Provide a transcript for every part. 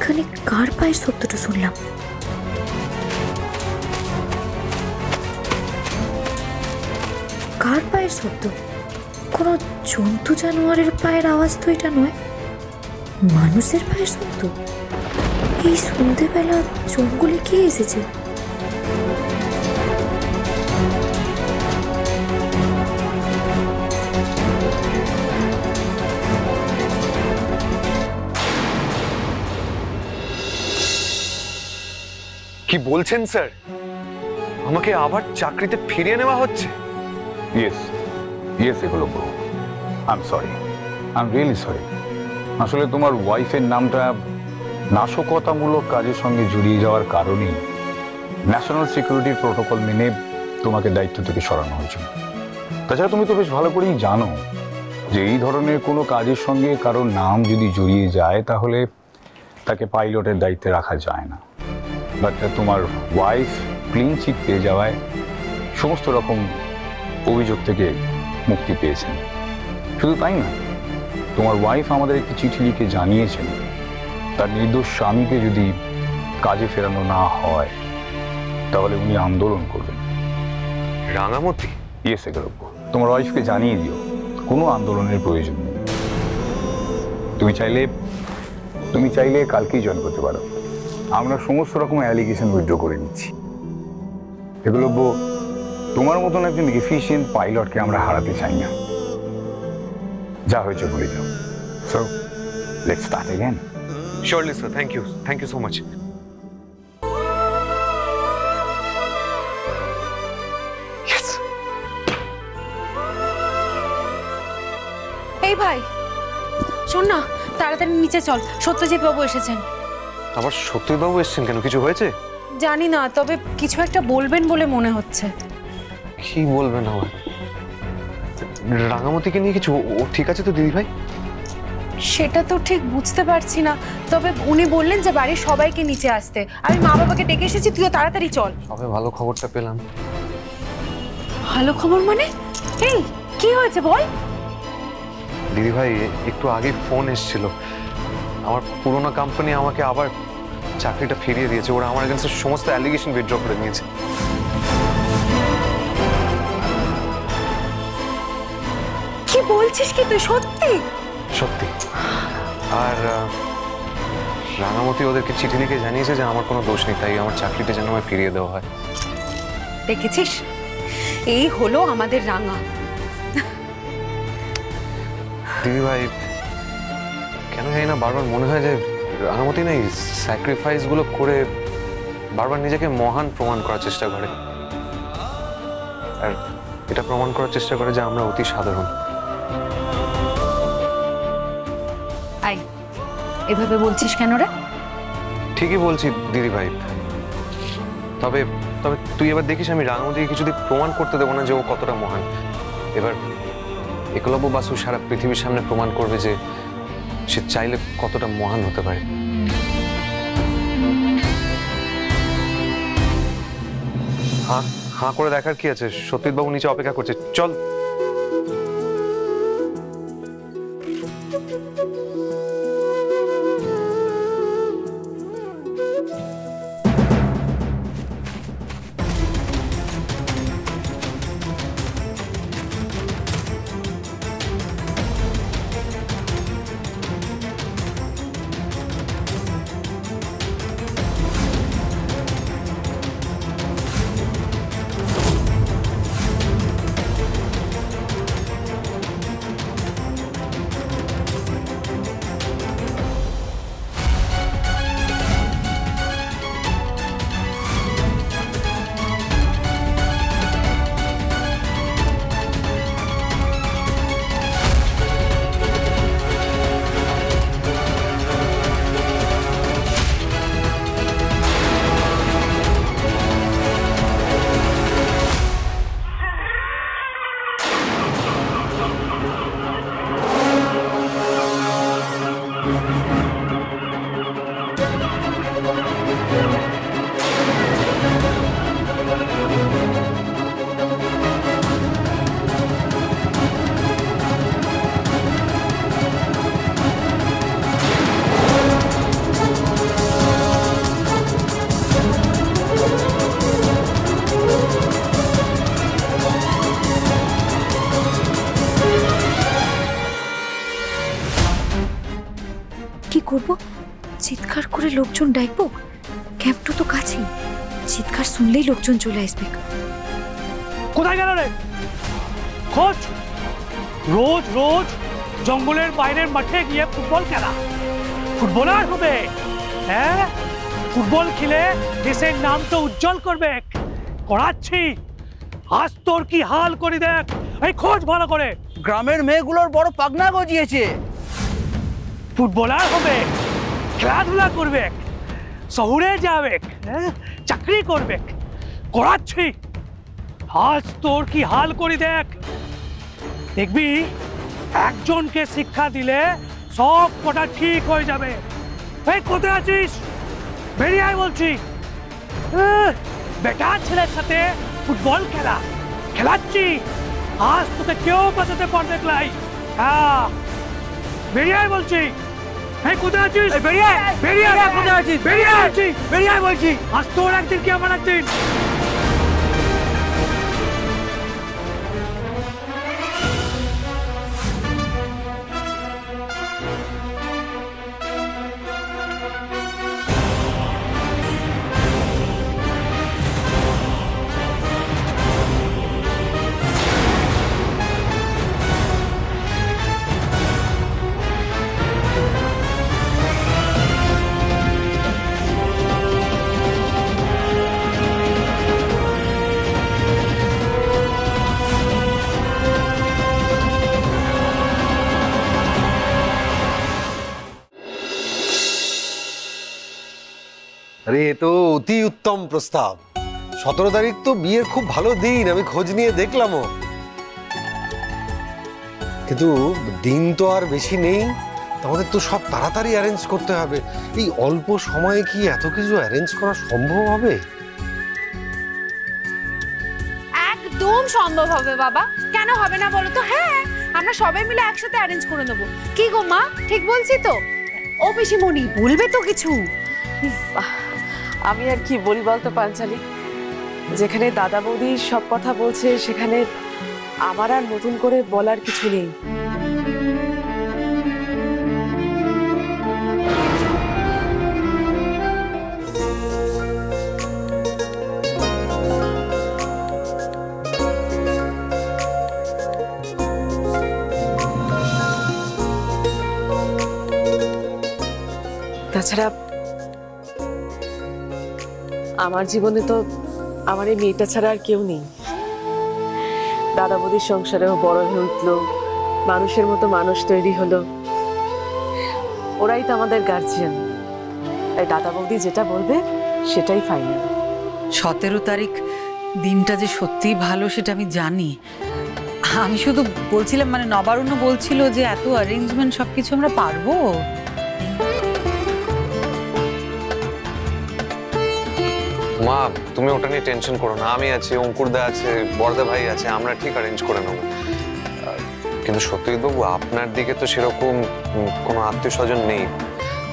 এখানে কার পায়ের শব্দটা শুনলাম? কার পায়ের শব্দ? কোনো জন্তু জানোয়ারের পায়ের আওয়াজ তো এটা নয়, মানুষের পায়ের শব্দ। এই সন্ধ্যেবেলা জঙ্গলে কে এসেছে? কি বলছেন স্যার? আমাকে আবার চাকরিতে ফিরিয়ে নেওয়া হচ্ছে? Yes yes Eklavya, I am sorry, I am really sorry. আসলে তোমার ওয়াইফের নামটা নাশকতামূলক কাজের সঙ্গে জড়িয়ে যাওয়ার কারণেই ন্যাশনাল সিকিউরিটির প্রোটোকল মেনে তোমাকে দায়িত্ব থেকে সরানো হয়েছিল। তাছাড়া তুমি তো বেশ ভালো করেই জানো যে এই ধরনের কোনো কাজের সঙ্গে কারোর নাম যদি জড়িয়ে যায় তাহলে তাকে পাইলটের দায়িত্বে রাখা যায় না। বাট তোমার ওয়াইফ ক্লিন চিট পেয়ে যাওয়ায় সমস্ত রকম অভিযোগ থেকে মুক্তি পেয়েছেন। শুধু তাই না, তোমার ওয়াইফ আমাদের একটি চিঠি লিখে জানিয়েছেন তার নির্দোষ স্বামীকে যদি কাজে ফেরানো না হয় তাহলে উনি আন্দোলন করবেন। রাঙামতি? ইয়েস একলব্য, তোমার ওয়াইফকে জানিয়ে দিও কোনো আন্দোলনের প্রয়োজন নেই। তুমি চাইলে কালকেই জয়েন করতে পারো। আমরা সমস্ত রকম অ্যালিগেশন উইথড্র করে নিচ্ছি। একলব্য, তোমার মতন একজন এফিশিয়েন্ট পাইলটকে আমরা হারাতে চাই না। যা হয়েছে ভুলে যাও। So let's start again. Surely sir, thank you so much. Yes. এই ভাই শোন না, তাড়াতাড়ি নিচে চল, সত্যজিৎ বাবু এসেছেন। আবার সত্যজিৎ বাবু এসেছেন কেন? কিছু হয়েছে? জানি না, তবে কিছু একটা বলবেন বলে মনে হচ্ছে। কি বলবেন আবার? রাঙামতিকে নিয়ে কিছু? ও ঠিক আছে তো দিদি ভাই? সেটা তো ঠিক বুঝতে পারছি না, তবে উনি বললেন যে বাড়ির সবাইকে নিচে আসতে। আমি মা বাবাকে ডেকে এসেছি, তুইও তাড়াতাড়ি চল। সবে ভালো খবরটা পেলাম। ভালো খবর মানে? এই কি হয়েছে বল। দিদি ভাই একটু আগে ফোন এসেছিল, আমার পুরোনো কোম্পানি আমাকে আবার চাকরিটা ফিরিয়ে দিয়েছে। ওরা আমার এগেইনস্টে সমস্ত অ্যালিগেশন উইথড্র করে নিয়েছে। কি বলছিস কি তুই? সত্যি? সত্যি। আর রাঙামতি ওদেরকে চিঠি লিখে জানিয়েছে যে আমার কোনো দোষ নেই, তাই আমার চাকরিটা যেন আমায় ফিরিয়ে দেওয়া হয়। দেখেছিস, এই হলো আমাদের রাঙা। দিদি ভাই কেন জানি না বারবার মনে হয় যে রাঙামতি না এই স্যাক্রিফাইস গুলো করে বারবার নিজেকে মহান প্রমাণ করার চেষ্টা করে, আর এটা প্রমাণ করার চেষ্টা করে যে আমরা অতি সাধারণ। আই এভাবে বলছিস কেন রে? ঠিকই বলছি দিদি ভাই, তবে তবে তুই এবার দেখিস আমি রাঙামতিকে কিছুদিন প্রমাণ করতে দেবো না যে ও কতটা মহান। এবার একলব্য বাসু সারা পৃথিবীর সামনে প্রমাণ করবে যে সে চাইলে কতটা মহান হতে পারে। হাঁ করে দেখার কি আছে? সত্যজিৎ বাবু নিচে অপেক্ষা করছে, চল। করব? চিৎকার করে লোকজন ডাকবো? ক্যাম্পটা তো কাছেই, চিৎকার শুনলেই লোকজন চলে আসবে। কোথায় গেল রে? খোঁজ। রোজ রোজ জঙ্গলের বাইরের মাঠে গিয়ে ফুটবল খেলা, ফুটবলার হবে। হ্যাঁ, ফুটবল খেলে দেশের নাম তো উজ্জ্বল করবে। করাচ্ছি, আজ তোর কি হাল করে দেখ। এই খোঁজ ভালো করে। গ্রামের মেয়েগুলোর বড় পাগনা গজিয়েছে। ফুটবলার হবে, খেলাধুলা করবে, শহরে যাবে, হ্যাঁ, চাকরি করবে। করাচ্ছি, আজ তোর কি হাল করে দেখ। দেখবি একজনকে শিক্ষা দিলে সব কটা ঠিক হয়ে যাবে। এই কোথায় আছিস? বেরিয়ে আয় বলছি। বেটার ছেলের সাথে ফুটবল খেলা খেলাচ্ছি, আজ তোকে কেউ বাঁচাতে পারবে নাই। হ্যাঁ, বেরিয়ে আয় বলছি। এই কোথায় আছিস? বেরিয়ে আয়, বেরিয়ে আয়। কোথায় আছিস? বেরিয়ে আয় বলছি, বেরিয়ে আয় বলছি। আজ তোর একদিন কি আমার একদিন। আরে এ তো অতি উত্তম প্রস্তাব। 17 তারিখ তো বিয়ের খুব ভালো দিন, আমি খোঁজ নিয়ে দেখলামও। কিন্তু দিন তো আর বেশি নেই, আমাদের তো সব তাড়াতাড়ি অ্যারেঞ্জ করতে হবে। এই অল্প সময়ে কি এত কিছু অ্যারেঞ্জ করা সম্ভব হবে? একদম সম্ভব হবে বাবা, কেন হবে না বলো তো? হ্যাঁ, আমরা সবাই মিলে একসাথে অ্যারেঞ্জ করে নেবো। কি গো মা, ঠিক বলছি তো? ও পিসিমণি বলবে তো কিছু? আমি আর কি বলি বলতো পাঞ্চালি, যেখানে দাদা বৌদি সব কথা বলছে সেখানে আমার আর নতুন করে বলার কিছু নেই। তাছাড়া আমার জীবনে তো আমার এই মেয়েটা ছাড়া আর কেউ নেই। দাদা বৌদির সংসারেও বড় হয়ে উঠলো, মানুষের মতো মানুষ তৈরি হলো। ওরাই তো আমাদের গার্জিয়ান, তাই দাদা বৌদি যেটা বলবে সেটাই ফাইনাল। 17 তারিখ দিনটা যে সত্যিই ভালো সেটা আমি জানি। আমি শুধু বলছিলাম, মানে নবারুণ্য বলছিল যে এত অ্যারেঞ্জমেন্ট সবকিছু আমরা পারবো। মা, তুমি ওটা নিয়ে টেনশন করো না, আমি আছি, অঙ্কুরদা আছে, বড়দা ভাই আছে, আমরা ঠিক অ্যারেঞ্জ করে নেব। কিন্তু সত্যজিৎ বাবু, আপনার দিকে তো সেরকম কোনো আত্মীয় স্বজন নেই,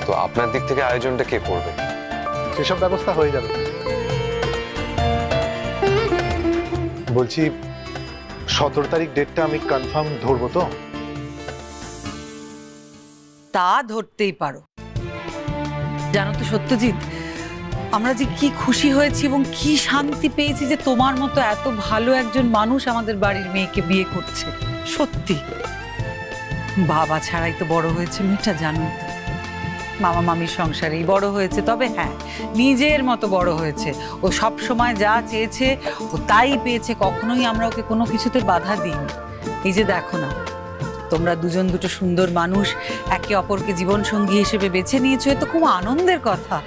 তো আপনার দিক থেকে আয়োজনটা কে করবে? সেসব ব্যবস্থা হয়ে যাবে। বলছি 17 তারিখ ডেটটা আমি কনফার্ম ধরবো তো? তা ধরতেই পারো। জানো তো সত্যজিৎ, আমরা যে কি খুশি হয়েছি এবং কি শান্তি পেয়েছি যে তোমার মতো এত ভালো একজন মানুষ আমাদের বাড়ির মেয়েকে বিয়ে করছে। সত্যি বাবা ছাড়াই তো বড় হয়েছে মেয়েটা, জানোই তো। মামা মামির সংসারেই বড় হয়েছে, তবে হ্যাঁ নিজের মতো বড় হয়েছে। ও সব সময় যা চেয়েছে ও তাই পেয়েছে, কখনোই আমরা ওকে কোনো কিছুতে বাধা দিইনি। এই যে দেখো না, তোমরা দুজন দুটো সুন্দর মানুষ একে অপরকে জীবন সঙ্গী হিসেবে বেছে নিয়েছো, এ তো খুব আনন্দের কথা।